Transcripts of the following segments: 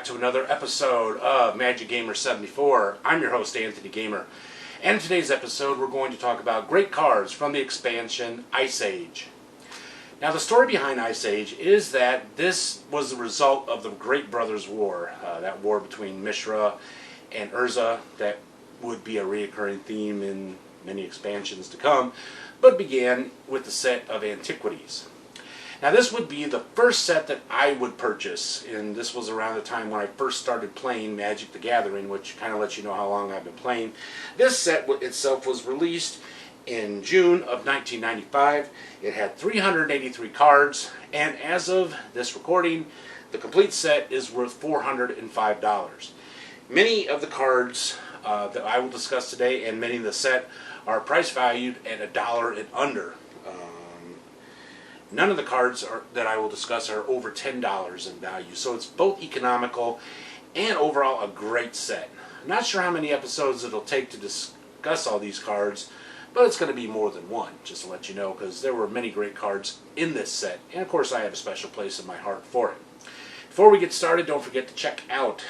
to another episode of Magic Gamer 74. I'm your host, Anthony Gamer. And in today's episode, we're going to talk about great cards from the expansion Ice Age. Now, the story behind Ice Age is that this was the result of the Great Brothers War, that war between Mishra and Urza that would be a recurring theme in many expansions to come, but began with the set of Antiquities. Now, this would be the first set that I would purchase, and this was around the time when I first started playing Magic the Gathering, which kind of lets you know how long I've been playing. This set itself was released in June of 1995. It had 383 cards, and as of this recording, the complete set is worth $405. Many of the cards that I will discuss today, and many of the set, are price valued at $1 and under. None of the cards that I will discuss are over $10 in value, so it's both economical and overall a great set. I'm not sure how many episodes it'll take to discuss all these cards, but it's going to be more than one, just to let you know, because there were many great cards in this set, and of course I have a special place in my heart for it. Before we get started, don't forget to check out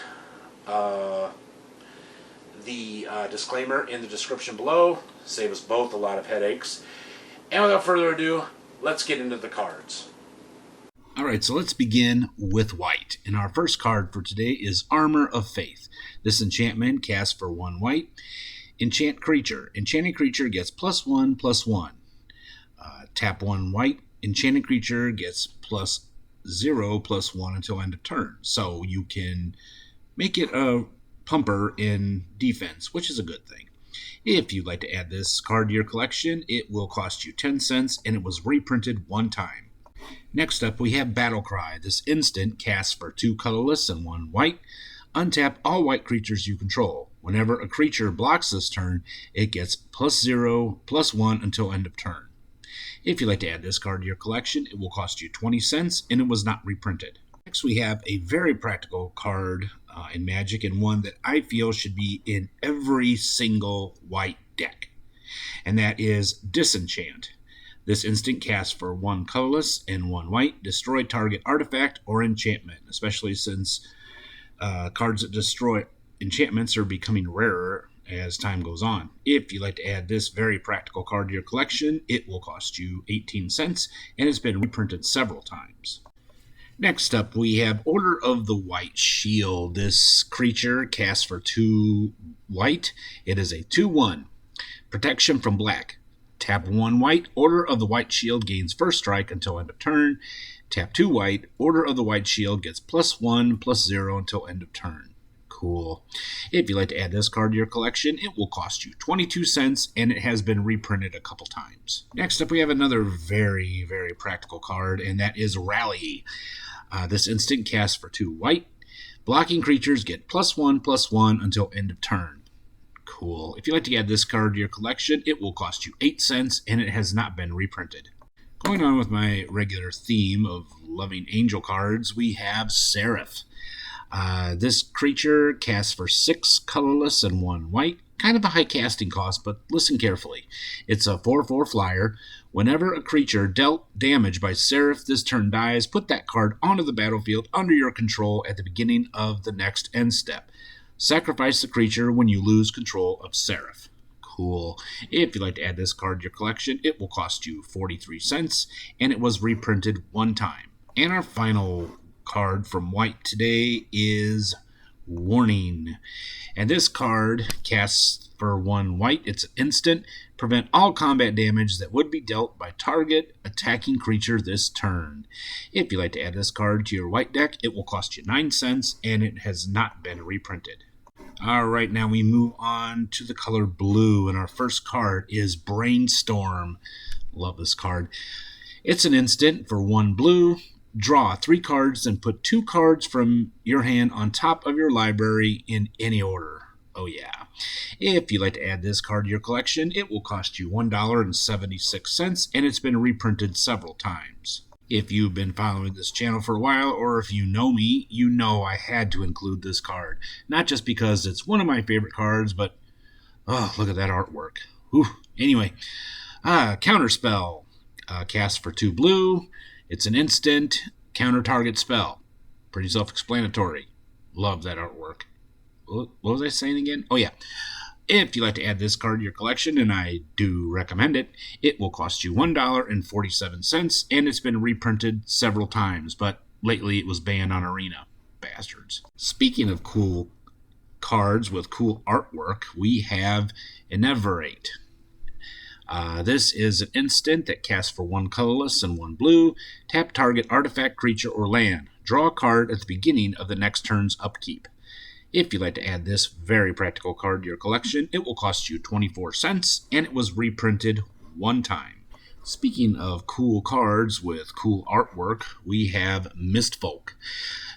the disclaimer in the description below. Save us both a lot of headaches. And without further ado, let's get into the cards. Alright, so let's begin with white. And our first card for today is Armor of Faith. This enchantment casts for 1 white. Enchant creature. Enchanted creature gets +1/+1. Tap 1 white. Enchanted creature gets +0/+1 until end of turn. So you can make it a pumper in defense, which is a good thing. If you'd like to add this card to your collection, it will cost you 10 cents, and it was reprinted 1 time. Next up, we have Battle Cry. This instant casts for 2 colorless and 1 white. Untap all white creatures you control. Whenever a creature blocks this turn, it gets +0/+1 until end of turn. If you'd like to add this card to your collection, it will cost you 20 cents, and it was not reprinted. Next, we have a very practical card in Magic, and one that I feel should be in every single white deck, and that is Disenchant. This instant casts for 1 colorless and 1 white. Destroy target artifact or enchantment, especially since cards that destroy enchantments are becoming rarer as time goes on. If you'd like to add this very practical card to your collection, it will cost you 18 cents, and it's been reprinted several times. Next up, we have Order of the White Shield. This creature casts for 2 white. It is a 2/1. Protection from black. Tap 1 white. Order of the White Shield gains first strike until end of turn. Tap 2 white. Order of the White Shield gets +1/+0 until end of turn. Cool. If you'd like to add this card to your collection, it will cost you 22 cents, and it has been reprinted a couple times. Next up, we have another very, very practical card, and that is Rally. This instant casts for 2 white. Blocking creatures get +1/+1 until end of turn. Cool. If you'd like to add this card to your collection, it will cost you 8 cents, and it has not been reprinted. Going on with my regular theme of loving angel cards, we have Seraph. This creature casts for 6 colorless and 1 white. Kind of a high casting cost, but listen carefully. It's a 4/4 flyer. Whenever a creature dealt damage by Seraph this turn dies, put that card onto the battlefield under your control at the beginning of the next end step. Sacrifice the creature when you lose control of Seraph. Cool. If you'd like to add this card to your collection, it will cost you 43 cents, and it was reprinted 1 time. And our final card from white today is Warning. And this card casts for 1 white. It's an instant. Prevent all combat damage that would be dealt by target attacking creature this turn. If you'd like to add this card to your white deck, it will cost you 9 cents, and it has not been reprinted. Alright, now we move on to the color blue, and our first card is Brainstorm. Love this card. It's an instant for 1 blue. Draw 3 cards and put 2 cards from your hand on top of your library in any order. Oh yeah. If you'd like to add this card to your collection, it will cost you $1.76, and it's been reprinted several times. If you've been following this channel for a while, or if you know me, you know I had to include this card. Not just because it's one of my favorite cards, but oh, look at that artwork. Whew. Anyway, Counterspell. Cast for 2 blue. It's an instant counter target spell. Pretty self-explanatory. Love that artwork. What was I saying again? Oh, yeah. If you'd like to add this card to your collection, and I do recommend it, it will cost you $1.47, and it's been reprinted several times, but lately it was banned on Arena. Bastards. Speaking of cool cards with cool artwork, we have Enervate. This is an instant that casts for 1 colorless and 1 blue. Tap target artifact, creature, or land. Draw a card at the beginning of the next turn's upkeep. If you'd like to add this very practical card to your collection, it will cost you 24 cents, and it was reprinted 1 time. Speaking of cool cards with cool artwork, we have Mistfolk.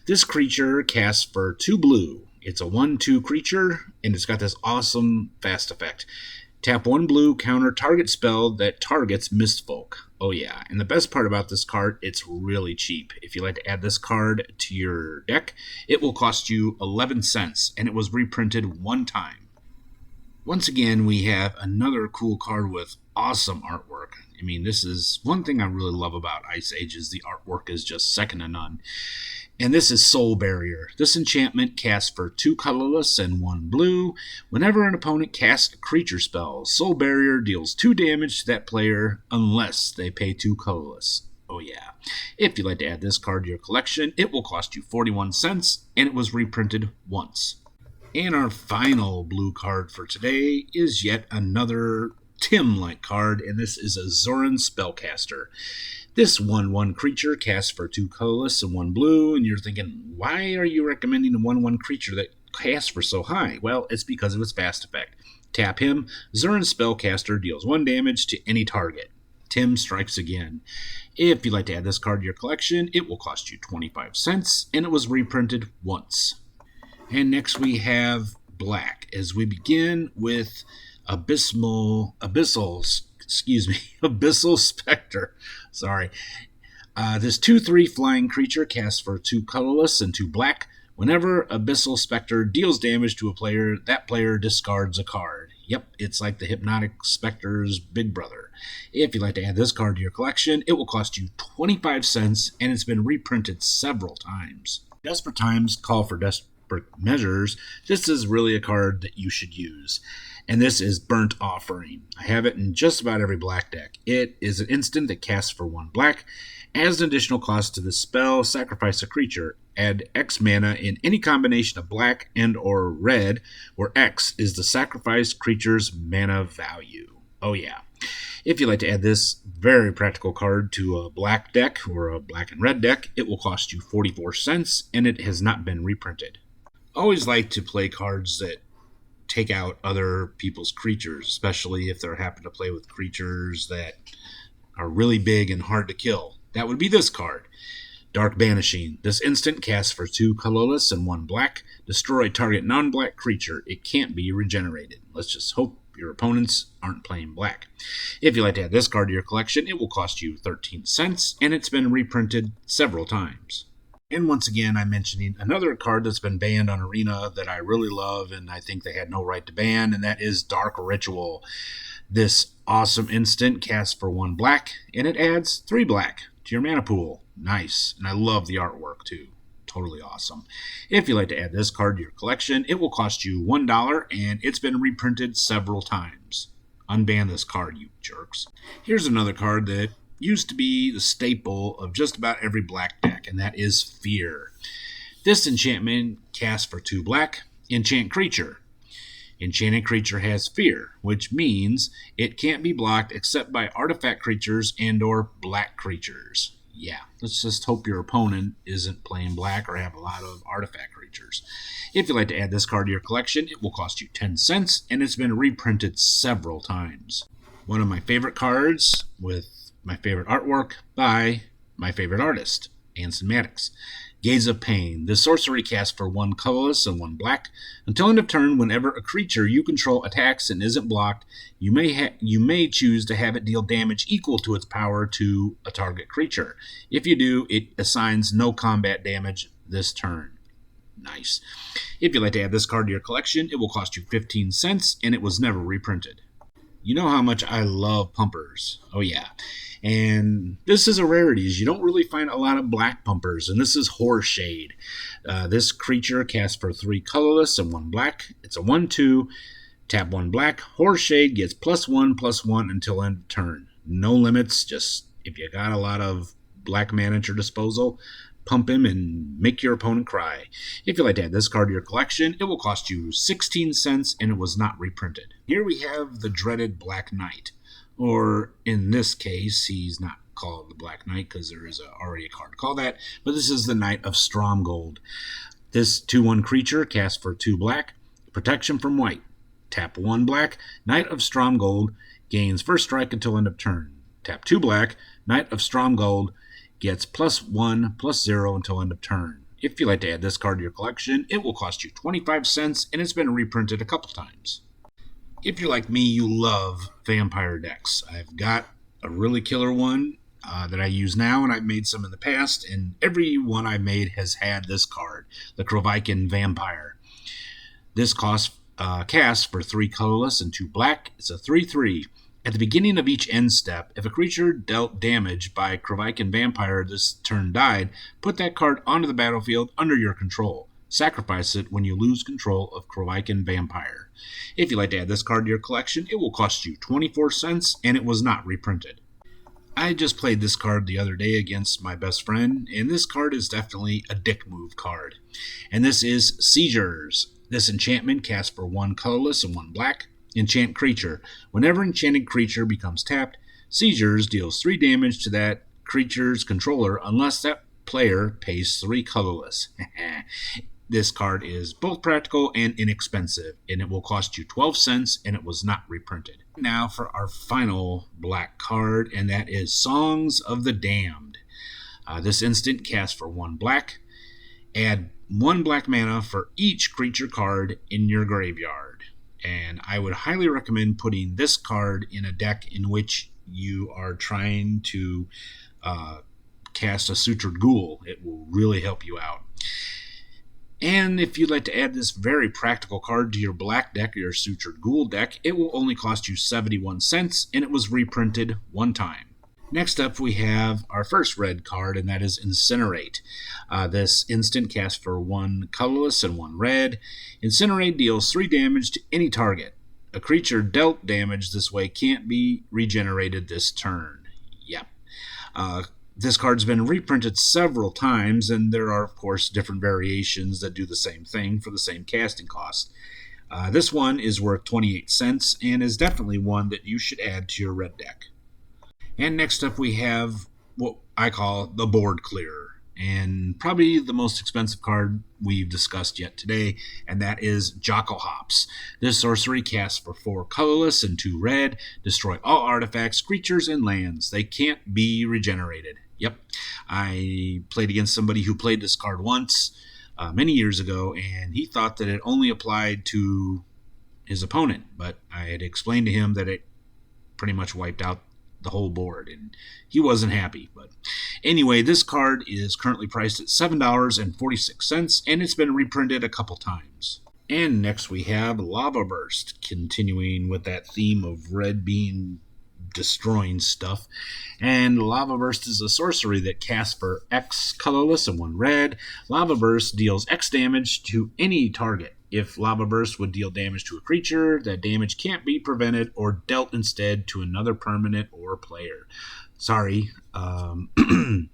This creature casts for 2 blue. It's a 1/2 creature, and it's got this awesome fast effect. Tap 1 blue, counter target spell that targets Mistfolk. Oh yeah, and the best part about this card, it's really cheap. If you'd like to add this card to your deck, it will cost you 11 cents, and it was reprinted 1 time. Once again, we have another cool card with awesome artwork. I mean, this is one thing I really love about Ice Age is the artwork is just second to none. And this is Soul Barrier. This enchantment casts for 2 colorless and 1 blue. Whenever an opponent casts a creature spell, Soul Barrier deals 2 damage to that player unless they pay 2 colorless. Oh yeah. If you'd like to add this card to your collection, it will cost you 41 cents, and it was reprinted once. And our final blue card for today is yet another Tim-like card, and this is a Zoran Spellcaster. This 1/1 creature casts for 2 colorless and 1 blue, and you're thinking, why are you recommending a 1/1 creature that casts for so high? Well, it's because of its fast effect. Tap him, Zoran Spellcaster deals 1 damage to any target. Tim strikes again. If you'd like to add this card to your collection, it will cost you 25 cents, and it was reprinted once. And next we have black, as we begin with Abyssal Spectre. Sorry. This 2/3 flying creature casts for 2 colorless and 2 black. Whenever Abyssal Spectre deals damage to a player, that player discards a card. Yep, it's like the Hypnotic Spectre's big brother. If you'd like to add this card to your collection, it will cost you 25 cents, and it's been reprinted several times. Desperate times call for desperate measures. This is really a card that you should use. And this is Burnt Offering. I have it in just about every black deck. It is an instant that casts for 1 black. As an additional cost to the spell, sacrifice a creature. Add X mana in any combination of black and or red, where X is the sacrificed creature's mana value. Oh yeah. If you'd like to add this very practical card to a black deck or a black and red deck, it will cost you 44 cents, and it has not been reprinted. Always like to play cards that take out other people's creatures, especially if they happen to play with creatures that are really big and hard to kill. That would be this card. Dark Banishing. This instant casts for 2 colorless and 1 black. Destroy target non-black creature. It can't be regenerated. Let's just hope your opponents aren't playing black. If you'd like to add this card to your collection, it will cost you 13 cents, and it's been reprinted several times. And once again, I'm mentioning another card that's been banned on Arena that I really love and I think they had no right to ban, and that is Dark Ritual. This awesome instant casts for 1 black, and it adds 3 black to your mana pool. Nice. And I love the artwork too. Totally awesome. If you'd like to add this card to your collection, it will cost you $1, and it's been reprinted several times. Unban this card, you jerks. Here's another card that used to be the staple of just about every black deck, and that is Fear. This enchantment casts for 2 black. Enchant creature. Enchanted creature has Fear, which means it can't be blocked except by artifact creatures and or black creatures. Yeah, let's just hope your opponent isn't playing black or have a lot of artifact creatures. If you'd like to add this card to your collection, it will cost you 10 cents, and it's been reprinted several times. One of my favorite cards with my favorite artwork by my favorite artist, Anson Maddox. Gaze of Pain. This sorcery casts for 1 colorless and 1 black. Until end of turn, whenever a creature you control attacks and isn't blocked, you may choose to have it deal damage equal to its power to a target creature. If you do, it assigns no combat damage this turn. Nice. If you'd like to add this card to your collection, it will cost you 15 cents, and it was never reprinted. You know how much I love pumpers. Oh, yeah. And this is a rarity. You don't really find a lot of black pumpers, and this is Horshade. This creature casts for 3 colorless and 1 black. It's a 1/2. Tap 1 black. Horshade gets +1/+1 until end of turn. No limits, just if you got a lot of black mana at your disposal, pump him and make your opponent cry. If you'd like to add this card to your collection, it will cost you 16 cents and it was not reprinted. Here we have the dreaded Black Knight. Or in this case, he's not called the Black Knight because there is already a card called that, but this is the Knight of Stromgold. This 2/1 creature casts for 2 black, protection from white. Tap 1 black, Knight of Stromgold gains first strike until end of turn. Tap 2 black, Knight of Stromgold gets +1/+0 until end of turn. If you'd like to add this card to your collection, it will cost you 25 cents and it's been reprinted a couple times. If you're like me, you love vampire decks. I've got a really killer one that I use now, and I've made some in the past, and every one I've made has had this card, the Krovikan Vampire. This casts for 3 colorless and 2 black. It's a 3/3. At the beginning of each end step, if a creature dealt damage by Krovikan Vampire this turn died, put that card onto the battlefield under your control. Sacrifice it when you lose control of Krovikan Vampire. If you'd like to add this card to your collection, it will cost you 24 cents, and it was not reprinted. I just played this card the other day against my best friend, and this card is definitely a dick move card. And this is Seizures. This enchantment casts for 1 colorless and 1 black. Enchant creature. Whenever enchanted creature becomes tapped, Seizures deals 3 damage to that creature's controller unless that player pays 3 colorless. This card is both practical and inexpensive, and it will cost you 12 cents, and it was not reprinted. Now for our final black card, and that is Songs of the Damned. This instant casts for 1 black. Add 1 black mana for each creature card in your graveyard. And I would highly recommend putting this card in a deck in which you are trying to cast a Sutured Ghoul. It will really help you out. And if you'd like to add this very practical card to your black deck or your Sutured Ghoul deck, it will only cost you 71 cents, and it was reprinted 1 time. Next up, we have our first red card, and that is Incinerate. This instant casts for 1 colorless and 1 red. Incinerate deals 3 damage to any target. A creature dealt damage this way can't be regenerated this turn. Yep. This card's been reprinted several times, and there are, of course, different variations that do the same thing for the same casting cost. This one is worth 28 cents and is definitely one that you should add to your red deck. And next up we have what I call the Board Clearer, and probably the most expensive card we've discussed yet today, and that is Jockle Hops. This sorcery casts for 4 colorless and 2 red. Destroy all artifacts, creatures, and lands. They can't be regenerated. Yep, I played against somebody who played this card once, many years ago, and he thought that it only applied to his opponent, but I had explained to him that it pretty much wiped out the whole board, and he wasn't happy. But anyway, this card is currently priced at $7.46, and it's been reprinted a couple times. And next we have Lava Burst, continuing with that theme of red being destroying stuff. And Lava Burst is a sorcery that casts for X colorless and 1 red. Lava Burst deals X damage to any target. If Lava Burst would deal damage to a creature, that damage can't be prevented or dealt instead to another permanent or player. Sorry, none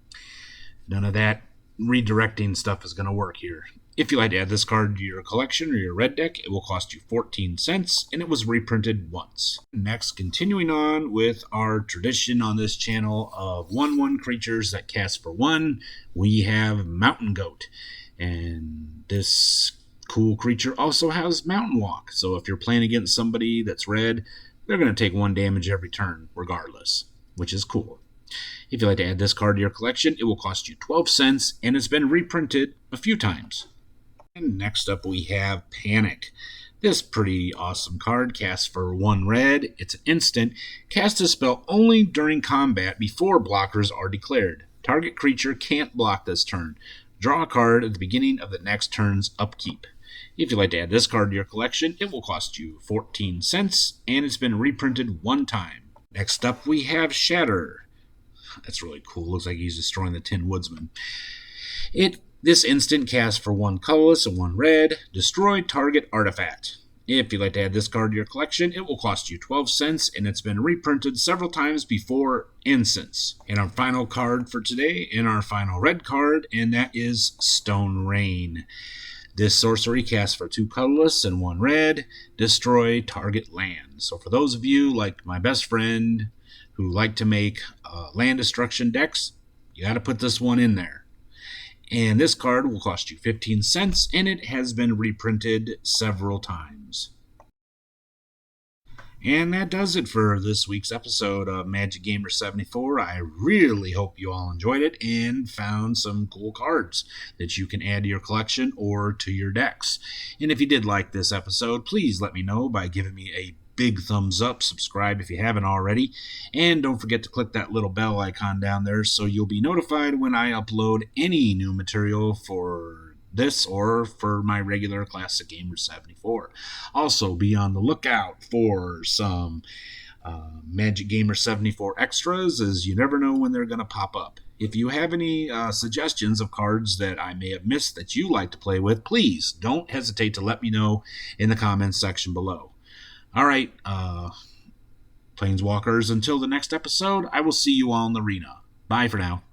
of that redirecting stuff is going to work here. If you'd like to add this card to your collection or your red deck, it will cost you 14 cents, and it was reprinted once. Next, continuing on with our tradition on this channel of 1/1 creatures that cast for 1, we have Mountain Goat. And this cool creature also has Mountain Walk, so if you're playing against somebody that's red, they're going to take 1 damage every turn, regardless, which is cool. If you'd like to add this card to your collection, it will cost you 12 cents, and it's been reprinted a few times. And next up we have Panic. This pretty awesome card casts for 1 red. It's an instant. Cast a spell only during combat before blockers are declared. Target creature can't block this turn. Draw a card at the beginning of the next turn's upkeep. If you'd like to add this card to your collection, it will cost you 14 cents, and it's been reprinted one time. Next up, we have Shatter. That's really cool. Looks like he's destroying the Tin Woodsman. This instant casts for 1 colorless and 1 red. Destroy target artifact. If you'd like to add this card to your collection, it will cost you 12 cents, and it's been reprinted several times before and since. And our final card for today, and our final red card, and that is Stone Rain. This sorcery casts for 2 colorless and 1 red. Destroy target land. So for those of you like my best friend who like to make land destruction decks, you got to put this one in there. And this card will cost you 15 cents, and it has been reprinted several times. And that does it for this week's episode of Magic Gamer 74. I really hope you all enjoyed it and found some cool cards that you can add to your collection or to your decks. And if you did like this episode, please let me know by giving me a big thumbs up, subscribe if you haven't already, and don't forget to click that little bell icon down there so you'll be notified when I upload any new material for this or for my regular Classic Gamer 74. Also, be on the lookout for some Magic Gamer 74 extras, as you never know when they're going to pop up. If you have any suggestions of cards that I may have missed that you like to play with, please don't hesitate to let me know in the comments section below. All right, Planeswalkers, until the next episode, I will see you all in the arena. Bye for now.